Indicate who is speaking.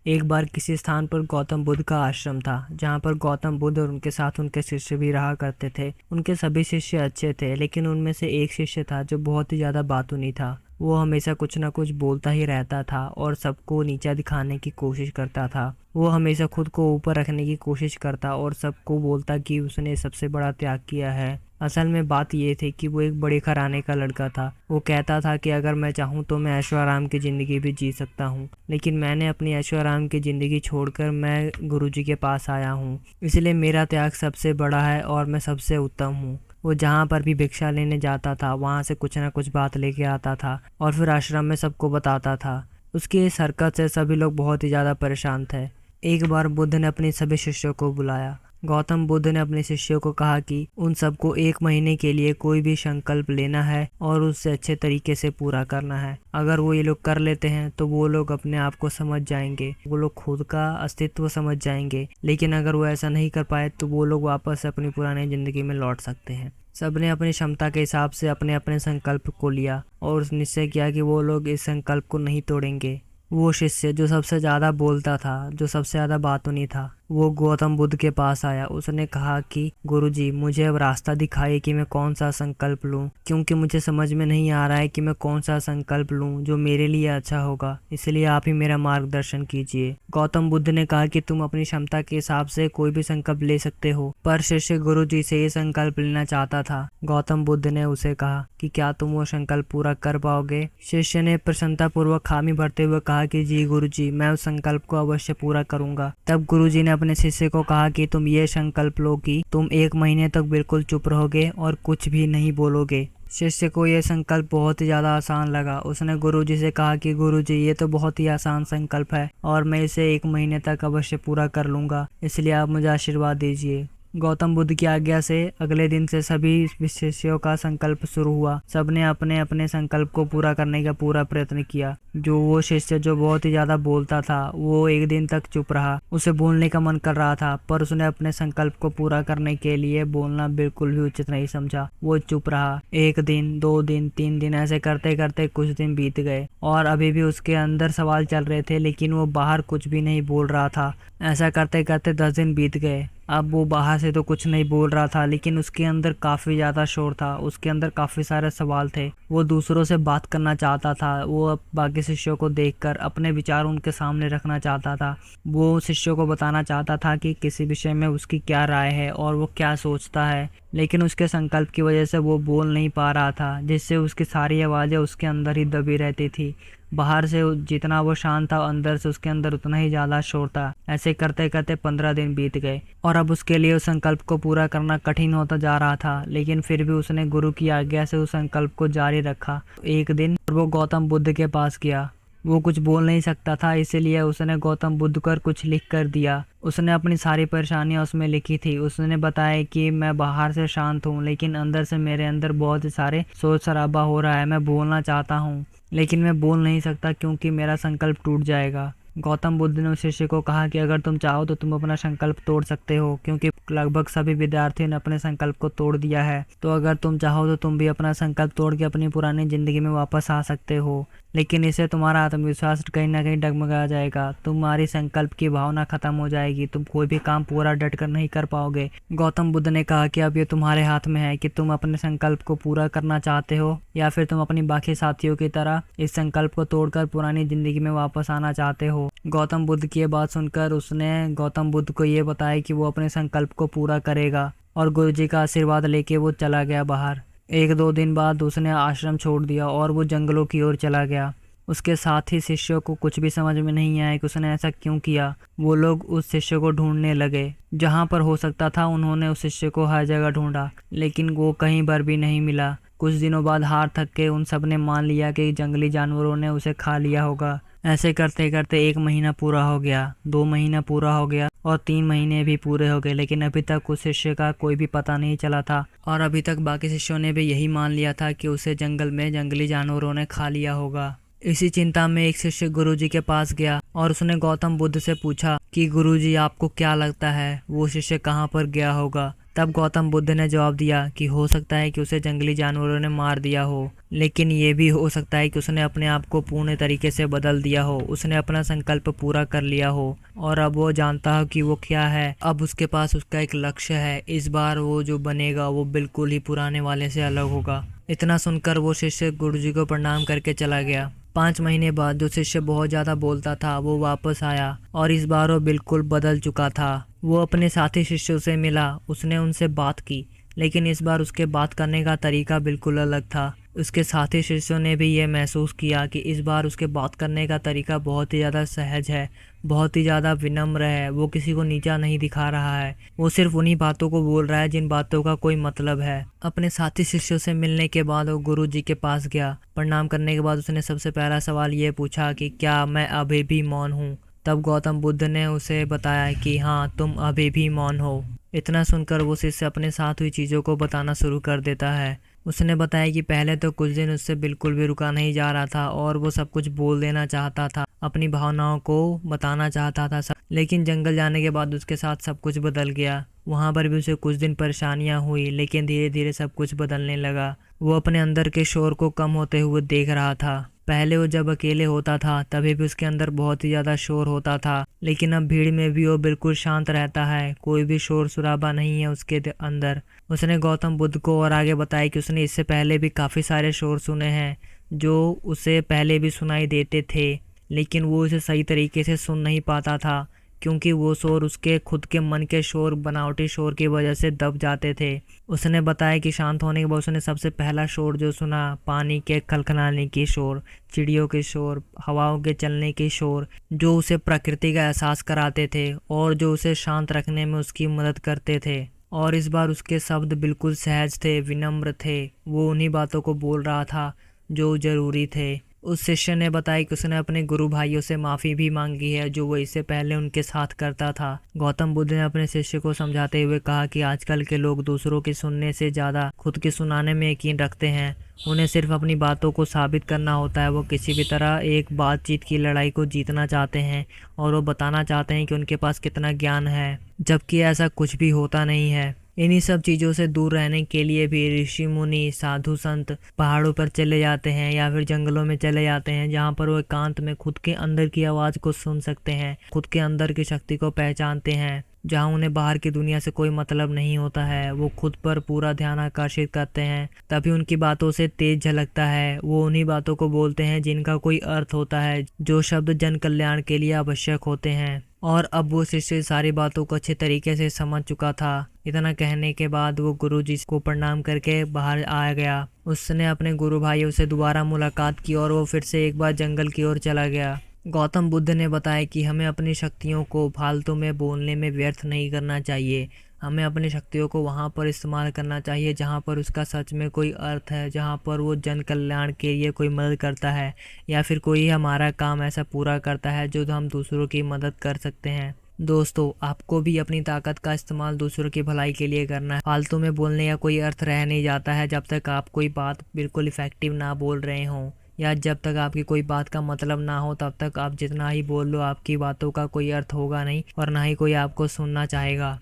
Speaker 1: एक बार किसी स्थान पर गौतम बुद्ध का आश्रम था, जहाँ पर गौतम बुद्ध और उनके साथ उनके शिष्य भी रहा करते थे। उनके सभी शिष्य अच्छे थे, लेकिन उनमें से एक शिष्य था जो बहुत ही ज्यादा बातूनी था। वो हमेशा कुछ ना कुछ बोलता ही रहता था और सबको नीचा दिखाने की कोशिश करता था। वो हमेशा खुद को ऊपर रखने की कोशिश करता और सबको बोलता कि उसने सबसे बड़ा त्याग किया है। असल में बात ये थी कि वो एक बड़े घराने का लड़का था। वो कहता था कि अगर मैं चाहूँ तो मैं ऐशो आराम की ज़िंदगी भी जी सकता हूँ, लेकिन मैंने अपनी ऐशो आराम की ज़िंदगी छोड़कर मैं गुरुजी के पास आया हूँ, इसलिए मेरा त्याग सबसे बड़ा है और मैं सबसे उत्तम हूँ। वो जहाँ पर भी भिक्षा लेने जाता था वहाँ से कुछ ना कुछ बात लेके आता था और फिर आश्रम में सबको बताता था। उसकी इस हरकत से सभी लोग बहुत ही ज़्यादा परेशान थे। एक बार बुद्ध ने अपने सभी शिष्यों को बुलाया। गौतम बुद्ध ने अपने शिष्यों को कहा कि उन सबको 1 महीने के लिए कोई भी संकल्प लेना है और उससे अच्छे तरीके से पूरा करना है। अगर वो ये लोग कर लेते हैं तो वो लोग अपने आप को समझ जाएंगे, वो लोग खुद का अस्तित्व समझ जाएंगे। लेकिन अगर वो ऐसा नहीं कर पाए तो वो लोग वापस अपनी पुरानी जिंदगी में लौट सकते हैं। सबने अपनी क्षमता के हिसाब से अपने अपने संकल्प को लिया और निश्चय किया कि वो लोग इस संकल्प को नहीं तोड़ेंगे। वो शिष्य जो सबसे ज्यादा बोलता था, जो सबसे ज्यादा बातूनी था, वो गौतम बुद्ध के पास आया। उसने कहा कि गुरुजी, मुझे अब रास्ता दिखाइए कि मैं कौन सा संकल्प लूं, क्योंकि मुझे समझ में नहीं आ रहा है कि मैं कौन सा संकल्प लूं जो मेरे लिए अच्छा होगा, इसलिए आप ही मेरा मार्गदर्शन कीजिए। गौतम बुद्ध ने कहा कि तुम अपनी क्षमता के हिसाब से कोई भी संकल्प ले सकते हो, पर शिष्य गुरुजी से ये संकल्प लेना चाहता था। गौतम बुद्ध ने उसे कहा कि क्या तुम वो संकल्प पूरा कर पाओगे? शिष्य ने प्रसन्नता पूर्वक हामी भरते हुए कहा कि जी गुरुजी, मैं उस संकल्प को अवश्य पूरा करूंगा। तब गुरुजी ने अपने शिष्य को कहा कि तुम ये संकल्प लो कि तुम 1 महीने तक बिल्कुल चुप रहोगे और कुछ भी नहीं बोलोगे। शिष्य को यह संकल्प बहुत ही ज्यादा आसान लगा। उसने गुरुजी से कहा कि गुरुजी, ये तो बहुत ही आसान संकल्प है और मैं इसे 1 महीने तक अवश्य पूरा कर लूंगा, इसलिए आप मुझे आशीर्वाद दीजिए। गौतम बुद्ध की आज्ञा से अगले दिन से सभी शिष्यों का संकल्प शुरू हुआ। सबने अपने अपने संकल्प को पूरा करने का पूरा प्रयत्न किया। वो शिष्य जो बहुत ही ज्यादा बोलता था, वो एक दिन तक चुप रहा। उसे बोलने का मन कर रहा था, पर उसने अपने संकल्प को पूरा करने के लिए बोलना बिल्कुल भी उचित नहीं समझा। वो चुप रहा। 1 दिन, 2 दिन, 3 दिन, ऐसे करते करते कुछ दिन बीत गए और अभी भी उसके अंदर सवाल चल रहे थे, लेकिन वो बाहर कुछ भी नहीं बोल रहा था। ऐसा करते करते 10 दिन बीत गए। अब वो बाहर से तो कुछ नहीं बोल रहा था, लेकिन उसके अंदर काफी ज्यादा शोर था, उसके अंदर काफी सारे सवाल थे। वो दूसरों से बात करना चाहता था। वो अब बाकी शिष्यों को देखकर अपने विचार उनके सामने रखना चाहता था। वो शिष्यों को बताना चाहता था कि किसी विषय में उसकी क्या राय है और वो क्या सोचता है, लेकिन उसके संकल्प की वजह से वो बोल नहीं पा रहा था, जिससे उसकी सारी आवाजें उसके अंदर ही दबी रहती थी। बाहर से जितना वो शांत था, अंदर से उसके अंदर उतना ही ज्यादा शोर था। ऐसे करते करते 15 दिन बीत गए और अब उसके लिए उस संकल्प को पूरा करना कठिन होता जा रहा था, लेकिन फिर भी उसने गुरु की आज्ञा से उस संकल्प को जारी रखा। एक दिन वो गौतम बुद्ध के पास गया। वो कुछ बोल नहीं सकता था, इसीलिए उसने गौतम बुद्ध को कुछ लिख कर दिया। उसने अपनी सारी परेशानियां उसमें लिखी थी। उसने बताया कि मैं बाहर से शांत हूँ, लेकिन अंदर से मेरे अंदर बहुत सारे शोर शराबा हो रहा है। मैं बोलना चाहता हूँ, लेकिन मैं बोल नहीं सकता क्योंकि मेरा संकल्प टूट जाएगा। गौतम बुद्ध ने उस शिष्य को कहा कि अगर तुम चाहो तो तुम अपना संकल्प तोड़ सकते हो, क्योंकि लगभग सभी विद्यार्थियों ने अपने संकल्प को तोड़ दिया है। तो अगर तुम चाहो तो तुम भी अपना संकल्प तोड़ के अपनी पुरानी जिंदगी में वापस आ सकते हो, लेकिन इससे तुम्हारा आत्मविश्वास कहीं ना कहीं डगमगा जाएगा। तुम्हारी संकल्प की भावना खत्म हो जाएगी। तुम कोई भी काम पूरा डट कर नहीं कर पाओगे। गौतम बुद्ध ने कहा कि अब ये तुम्हारे हाथ में है कि तुम अपने संकल्प को पूरा करना चाहते हो या फिर तुम अपनी बाकी साथियों की तरह इस संकल्प को तोड़कर पुरानी जिंदगी में वापस आना चाहते हो। गौतम बुद्ध की ये बात सुनकर उसने गौतम बुद्ध को ये बताया कि वो अपने संकल्प को पूरा करेगा और गुरुजी का आशीर्वाद लेके वो चला गया बाहर। 1-2 दिन बाद उसने आश्रम छोड़ दिया और वो जंगलों की ओर चला गया। उसके साथ ही शिष्यों को कुछ भी समझ में नहीं आया कि उसने ऐसा क्यों किया। वो लोग उस शिष्य को ढूंढने लगे। जहां पर हो सकता था उन्होंने उस शिष्य को हर जगह ढूंढा, लेकिन वो कहीं पर भी नहीं मिला। कुछ दिनों बाद हार थक के उन सब ने मान लिया कि जंगली जानवरों ने उसे खा लिया होगा। ऐसे करते करते 1 महीना पूरा हो गया, 2 महीना पूरा हो गया और 3 महीने भी पूरे हो गए, लेकिन अभी तक उस शिष्य का कोई भी पता नहीं चला था। और अभी तक बाकी शिष्यों ने भी यही मान लिया था कि उसे जंगल में जंगली जानवरों ने खा लिया होगा। इसी चिंता में एक शिष्य गुरुजी के पास गया और उसने गौतम बुद्ध से पूछा कि गुरुजी, आपको क्या लगता है वो शिष्य कहाँ पर गया होगा? तब गौतम बुद्ध ने जवाब दिया कि हो सकता है कि उसे जंगली जानवरों ने मार दिया हो, लेकिन ये भी हो सकता है कि उसने अपने आप को पूर्ण तरीके से बदल दिया हो, उसने अपना संकल्प पूरा कर लिया हो और अब वो जानता हो कि वो क्या है। अब उसके पास उसका एक लक्ष्य है। इस बार वो जो बनेगा वो बिल्कुल ही पुराने वाले से अलग होगा। इतना सुनकर वो शिष्य गुरुजी को प्रणाम करके चला गया। 5 महीने बाद जो शिष्य बहुत ज़्यादा बोलता था वो वापस आया और इस बार वो बिल्कुल बदल चुका था। वो अपने साथी शिष्यों से मिला, उसने उनसे बात की, लेकिन इस बार उसके बात करने का तरीका बिल्कुल अलग था। उसके साथी शिष्यों ने भी ये महसूस किया कि इस बार उसके बात करने का तरीका बहुत ही ज़्यादा सहज है, बहुत ही ज़्यादा विनम्र है। वो किसी को नीचा नहीं दिखा रहा है, वो सिर्फ उन्हीं बातों को बोल रहा है जिन बातों का कोई मतलब है। अपने साथी शिष्यों से मिलने के बाद वो गुरु जी के पास गया। प्रणाम करने के बाद उसने सबसे पहला सवाल ये पूछा कि क्या मैं अभी भी मौन हूँ। तब गौतम बुद्ध ने उसे बताया कि हाँ, तुम अभी भी मौन हो। इतना सुनकर वो शिष्य अपने साथ हुई चीज़ों को बताना शुरू कर देता है। उसने बताया कि पहले तो कुछ दिन उससे बिल्कुल भी रुका नहीं जा रहा था और वो सब कुछ बोल देना चाहता था, अपनी भावनाओं को बताना चाहता था सब। लेकिन जंगल जाने के बाद उसके साथ सब कुछ बदल गया। वहाँ पर भी उसे कुछ दिन परेशानियाँ हुई, लेकिन धीरे धीरे सब कुछ बदलने लगा। वो अपने अंदर के शोर को कम होते हुए देख रहा था। पहले वो जब अकेले होता था तभी भी उसके अंदर बहुत ही ज़्यादा शोर होता था, लेकिन अब भीड़ में भी वो बिल्कुल शांत रहता है, कोई भी शोर शराबा नहीं है उसके अंदर। उसने गौतम बुद्ध को और आगे बताया कि उसने इससे पहले भी काफ़ी सारे शोर सुने हैं जो उसे पहले भी सुनाई देते थे, लेकिन वो उसे सही तरीके से सुन नहीं पाता था क्योंकि वो शोर उसके खुद के मन के शोर, बनावटी शोर की वजह से दब जाते थे। उसने बताया कि शांत होने के बाद उसने सबसे पहला शोर जो सुना, पानी के खलखलाने की शोर, चिड़ियों के शोर, हवाओं के चलने के शोर, जो उसे प्रकृति का एहसास कराते थे और जो उसे शांत रखने में उसकी मदद करते थे। और इस बार उसके शब्द बिल्कुल सहज थे, विनम्र थे। वो उन्हीं बातों को बोल रहा था जो जरूरी थे। उस शिष्य ने बताया कि उसने अपने गुरु भाइयों से माफ़ी भी मांगी है जो वो इससे पहले उनके साथ करता था। गौतम बुद्ध ने अपने शिष्य को समझाते हुए कहा कि आजकल के लोग दूसरों के सुनने से ज़्यादा खुद के सुनाने में यकीन रखते हैं। उन्हें सिर्फ अपनी बातों को साबित करना होता है। वो किसी भी तरह एक बातचीत की लड़ाई को जीतना चाहते हैं और वो बताना चाहते हैं कि उनके पास कितना ज्ञान है, जबकि ऐसा कुछ भी होता नहीं है। इन्हीं सब चीज़ों से दूर रहने के लिए भी ऋषि मुनि, साधु संत पहाड़ों पर चले जाते हैं या फिर जंगलों में चले जाते हैं, जहाँ पर वो एकांत में खुद के अंदर की आवाज़ को सुन सकते हैं, खुद के अंदर की शक्ति को पहचानते हैं, जहाँ उन्हें बाहर की दुनिया से कोई मतलब नहीं होता है। वो खुद पर पूरा ध्यान आकर्षित करते हैं, तभी उनकी बातों से तेज झलकता है। वो उन्हीं बातों को बोलते हैं जिनका कोई अर्थ होता है, जो शब्द जन कल्याण के लिए आवश्यक होते हैं। और अब वो शिष्य सारी बातों को अच्छे तरीके से समझ चुका था। इतना कहने के बाद वो गुरुजी को प्रणाम करके बाहर आ गया। उसने अपने गुरु भाइयों से दोबारा मुलाकात की और वो फिर से एक बार जंगल की ओर चला गया। गौतम बुद्ध ने बताया कि हमें अपनी शक्तियों को फालतू में बोलने में व्यर्थ नहीं करना चाहिए। हमें अपनी शक्तियों को वहाँ पर इस्तेमाल करना चाहिए जहाँ पर उसका सच में कोई अर्थ है, जहाँ पर वो जन कल्याण के लिए कोई मदद करता है या फिर कोई हमारा काम ऐसा पूरा करता है जो हम दूसरों की मदद कर सकते हैं। दोस्तों, आपको भी अपनी ताकत का इस्तेमाल दूसरों की भलाई के लिए करना है। फालतू में बोलने का कोई अर्थ रह नहीं जाता है जब तक आप कोई बात बिल्कुल इफेक्टिव ना बोल रहे हों, या जब तक आपकी कोई बात का मतलब ना हो तब तक आप जितना ही बोल लो आपकी बातों का कोई अर्थ होगा नहीं और ना ही कोई आपको सुनना चाहेगा।